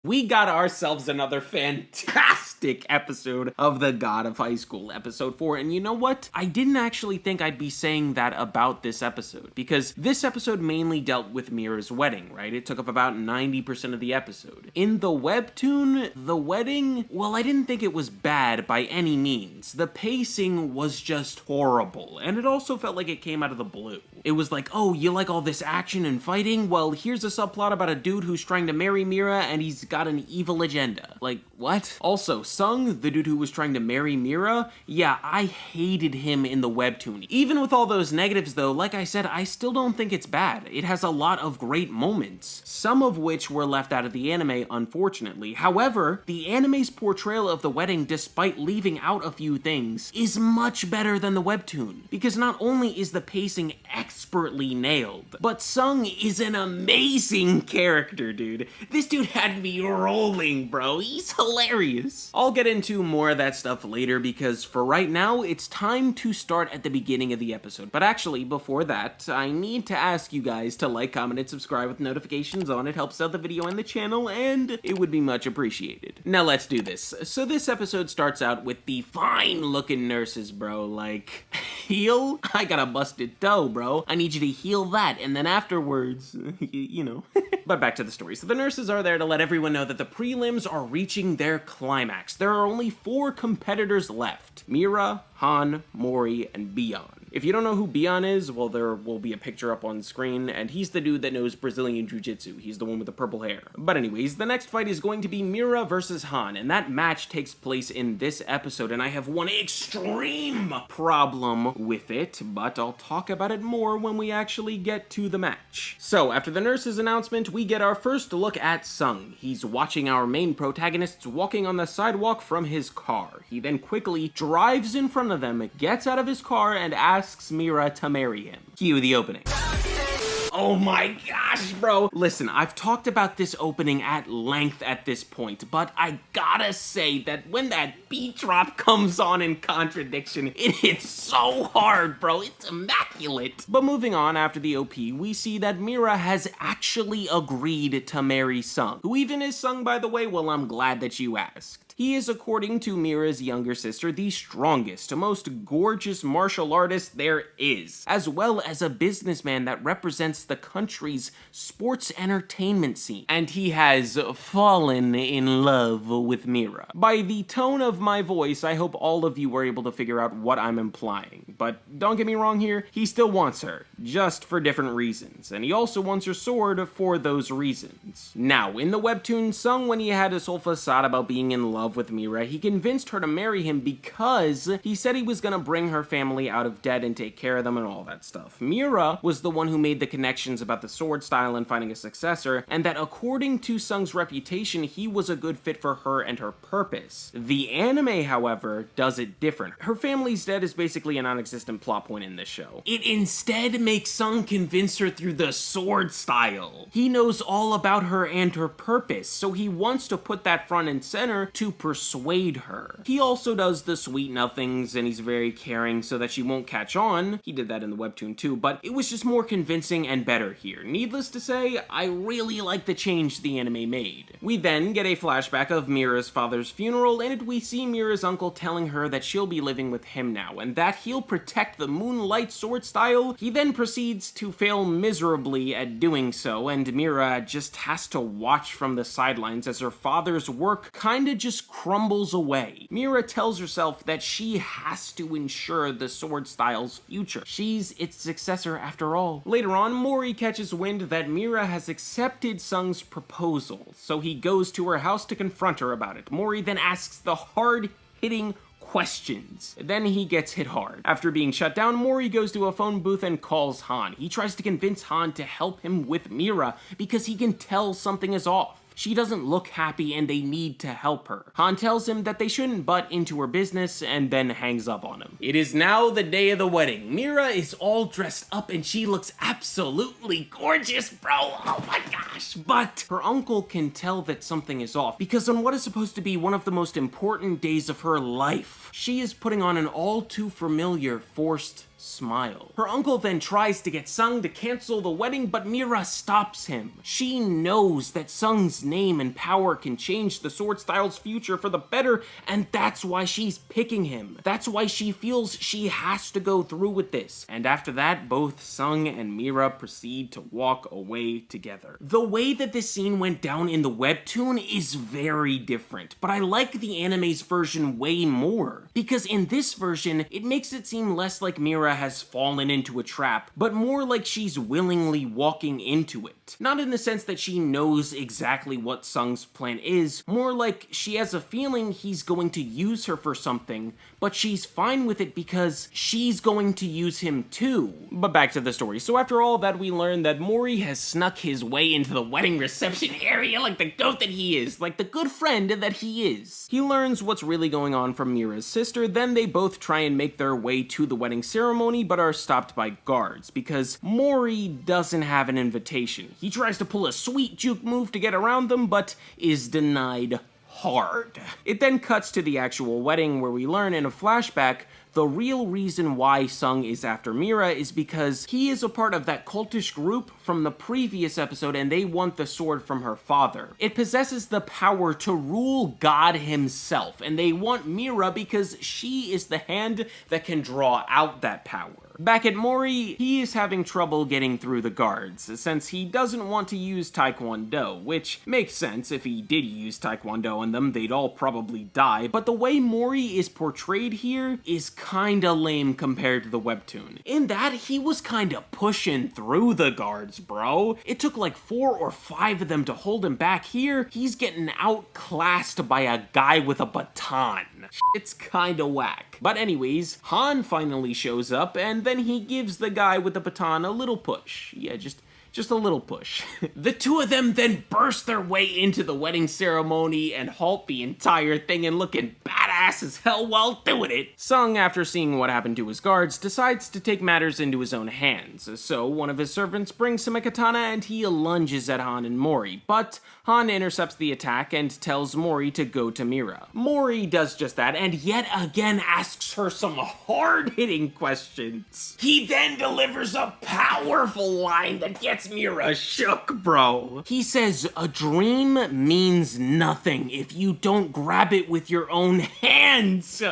We got ourselves another fantastic episode of The God of High School, episode 4, and you know what? I didn't actually think I'd be saying that about this episode, because this episode mainly dealt with Mira's wedding, right? It took up about 90% of the episode. In the webtoon, the wedding, well, I didn't think it was bad by any means. The pacing was just horrible, and it also felt like it came out of the blue. It was like, oh, you like all this action and fighting? Well, here's a subplot about a dude who's trying to marry Mira, and he's got an evil agenda. Like, what? Also, Sung, the dude who was trying to marry Mira, yeah, I hated him in the webtoon. Even with all those negatives though, like I said, I still don't think it's bad. It has a lot of great moments, some of which were left out of the anime, unfortunately. However, the anime's portrayal of the wedding, despite leaving out a few things, is much better than the webtoon, because not only is the pacing expertly nailed, but Sung is an amazing character, dude. This dude had me rolling, bro. He's hilarious. I'll get into more of that stuff later, because for right now, it's time to start at the beginning of the episode. But actually, before that, I need to ask you guys to like, comment, and subscribe with notifications on. It helps out the video and the channel, and it would be much appreciated. Now let's do this. So this episode starts out with the fine-looking nurses, bro. Like, heal? I got a busted toe, bro. I need you to heal that, and then afterwards, you know. But back to the story. So the nurses are there to let everyone know that the prelims are reaching their climax. There are only 4 competitors left: Mira, Han, Mori, and Bion. If you don't know who Bion is, well, there will be a picture up on screen, and he's the dude that knows Brazilian Jiu-Jitsu. He's the one with the purple hair. But anyways, the next fight is going to be Mira versus Han, and that match takes place in this episode, and I have one extreme problem with it, but I'll talk about it more when we actually get to the match. So, after the nurse's announcement, we get our first look at Sung. He's watching our main protagonists walking on the sidewalk from his car. He then quickly drives in front of them, gets out of his car, and asks Mira to marry him. Cue the opening. Oh my gosh, bro. Listen, I've talked about this opening at length at this point, but I gotta say that when that beat drop comes on in contradiction, it hits so hard, bro. It's immaculate. But moving on, after the OP, we see that Mira has actually agreed to marry Sung, who even is Sung, by the way. Well, I'm glad that you asked. He is, according to Mira's younger sister, the strongest, most gorgeous martial artist there is, as well as a businessman that represents the country's sports entertainment scene. And he has fallen in love with Mira. By the tone of my voice, I hope all of you were able to figure out what I'm implying. But don't get me wrong here, he still wants her, just for different reasons. And he also wants her sword for those reasons. Now, in the webtoon, Sung, when he had his whole facade about being in love with Mira, he convinced her to marry him because he said he was gonna bring her family out of debt and take care of them and all that stuff. Mira was the one who made the connections about the sword style and finding a successor, and that according to Sung's reputation, he was a good fit for her and her purpose. The anime, however, does it different. Her family's debt is basically a non-existent plot point in this show. It instead makes Sung convince her through the sword style. He knows all about her and her purpose, so he wants to put that front and center to persuade her. He also does the sweet nothings, and he's very caring so that she won't catch on. He did that in the webtoon too, but it was just more convincing and better here. Needless to say, I really like the change the anime made. We then get a flashback of Mira's father's funeral, and we see Mira's uncle telling her that she'll be living with him now, and that he'll protect the moonlight sword style. He then proceeds to fail miserably at doing so, and Mira just has to watch from the sidelines as her father's work kinda just crumbles away. Mira tells herself that she has to ensure the sword style's future. She's its successor after all. Later on, Mori catches wind that Mira has accepted Sung's proposal, so he goes to her house to confront her about it. Mori then asks the hard-hitting questions. Then he gets hit hard. After being shut down, Mori goes to a phone booth and calls Han. He tries to convince Han to help him with Mira because he can tell something is off. She doesn't look happy and they need to help her. Han tells him that they shouldn't butt into her business and then hangs up on him. It is now the day of the wedding. Mira is all dressed up and she looks absolutely gorgeous, bro. Oh my gosh. But her uncle can tell that something is off because on what is supposed to be one of the most important days of her life, she is putting on an all too familiar forced smile. Her uncle then tries to get Sung to cancel the wedding, but Mira stops him. She knows that Sung's name and power can change the sword style's future for the better, and that's why she's picking him. That's why she feels she has to go through with this. And after that, both Sung and Mira proceed to walk away together. The way that this scene went down in the webtoon is very different, but I like the anime's version way more, because in this version, it makes it seem less like Mira has fallen into a trap, but more like she's willingly walking into it. Not in the sense that she knows exactly what Sung's plan is, more like she has a feeling he's going to use her for something, but she's fine with it because she's going to use him too. But back to the story. So after all that, we learn that Mori has snuck his way into the wedding reception area like the goat that he is, like the good friend that he is. He learns what's really going on from Mira's sister, then they both try and make their way to the wedding ceremony, but are stopped by guards, because Mori doesn't have an invitation. He tries to pull a sweet juke move to get around them, but is denied hard. It then cuts to the actual wedding, where we learn in a flashback the real reason why Sung is after Mira is because he is a part of that cultish group from the previous episode, and they want the sword from her father. It possesses the power to rule God himself, and they want Mira because she is the hand that can draw out that power. Back at Mori, he is having trouble getting through the guards, since he doesn't want to use Taekwondo, which makes sense. If he did use Taekwondo on them, they'd all probably die, but the way Mori is portrayed here is kinda lame compared to the webtoon. In that, he was kinda pushing through the guards, bro. It took like 4 or 5 of them to hold him back. Here, he's getting outclassed by a guy with a baton. It's kinda whack. But anyways, Han finally shows up, and then he gives the guy with the baton a little push. Yeah, just a little push. The two of them then burst their way into the wedding ceremony and halt the entire thing, and looking badass as hell while doing it. Sung, after seeing what happened to his guards, decides to take matters into his own hands. So one of his servants brings him a katana and he lunges at Han and Mori, but Han intercepts the attack and tells Mori to go to Mira. Mori does just that, and yet again asks her some hard-hitting questions. He then delivers a powerful line that gets Mira shook, bro. He says, "A dream means nothing if you don't grab it with your own hands."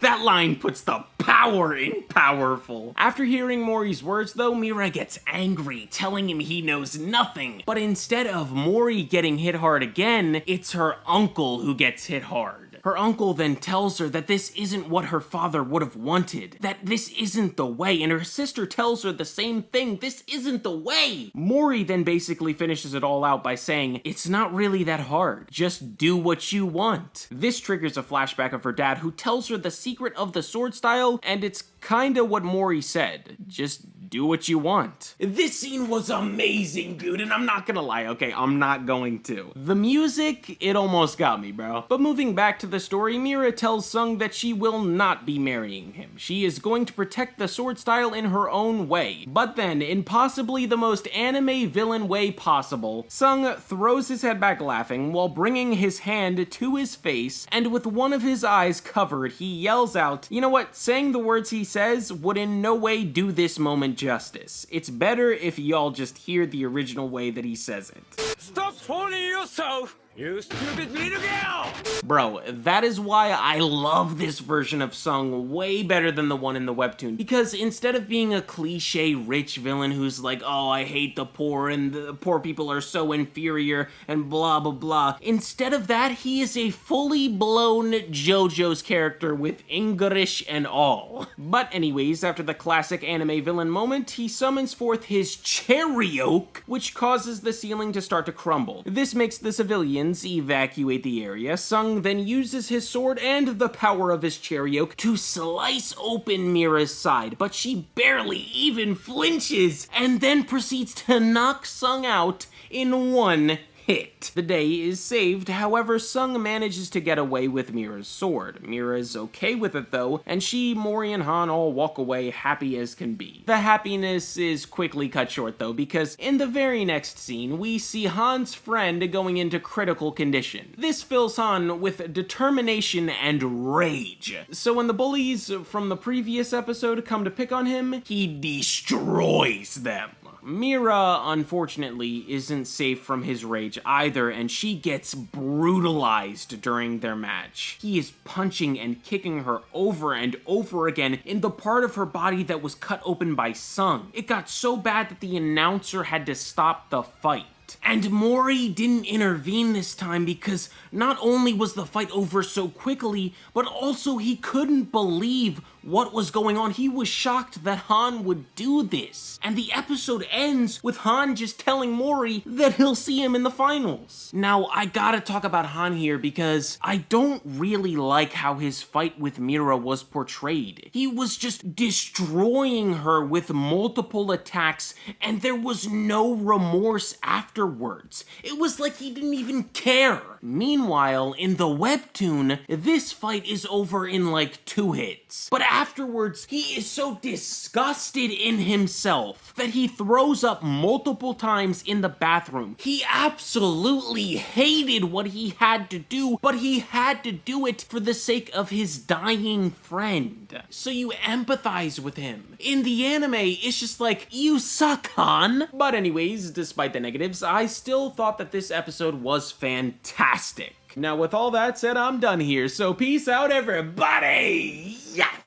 That line puts the power in powerful. After hearing Mori's words though, Mira gets angry, telling him he knows nothing. But instead of Mori getting hit hard again, it's her uncle who gets hit hard. Her uncle then tells her that this isn't what her father would have wanted, that this isn't the way, and her sister tells her the same thing, this isn't the way. Mori then basically finishes it all out by saying, "It's not really that hard, just do what you want." This triggers a flashback of her dad, who tells her the secret of the sword style, and it's kinda what Mori said, just do what you want. This scene was amazing, dude, and I'm not gonna lie, okay? I'm not going to. The music, it almost got me, bro. But moving back to the story, Mira tells Sung that she will not be marrying him. She is going to protect the sword style in her own way. But then, in possibly the most anime villain way possible, Sung throws his head back laughing while bringing his hand to his face, and with one of his eyes covered, he yells out, you know what, saying the words he says would in no way do this moment justice. It's better if y'all just hear the original way that he says it. Stop fooling yourself, you stupid little girl! Bro, that is why I love this version of Sung way better than the one in the webtoon. Because instead of being a cliche rich villain who's like, oh, I hate the poor and the poor people are so inferior and blah blah blah, instead of that, he is a fully blown JoJo's character with English and all. But anyways, after the classic anime villain moment, he summons forth his chariot, which causes the ceiling to start to crumble. This makes the civilians evacuate the area. Sung then uses his sword and the power of his chariot to slice open Mira's side, but she barely even flinches, and then proceeds to knock Sung out in one hit. The day is saved, however, Sung manages to get away with Mira's sword. Mira is okay with it though, and she, Mori, and Han all walk away happy as can be. The happiness is quickly cut short though, because in the very next scene, we see Han's friend going into critical condition. This fills Han with determination and rage. So when the bullies from the previous episode come to pick on him, he destroys them. Mira, unfortunately, isn't safe from his rage either, and she gets brutalized during their match. He is punching and kicking her over and over again in the part of her body that was cut open by Sung. It got so bad that the announcer had to stop the fight. And Mori didn't intervene this time because not only was the fight over so quickly, but also he couldn't believe what was going on. He was shocked that Han would do this. And the episode ends with Han just telling Mori that he'll see him in the finals. Now, I gotta talk about Han here because I don't really like how his fight with Mira was portrayed. He was just destroying her with multiple attacks, and there was no remorse afterwards. It was like he didn't even care. Meanwhile, in the webtoon, this fight is over in like 2 hits. But afterwards, he is so disgusted in himself that he throws up multiple times in the bathroom. He absolutely hated what he had to do, but he had to do it for the sake of his dying friend. So you empathize with him. In the anime, it's just like, you suck, Han. But anyways, despite the negatives, I still thought that this episode was fantastic. Now, with all that said, I'm done here, so peace out, everybody! Yeah!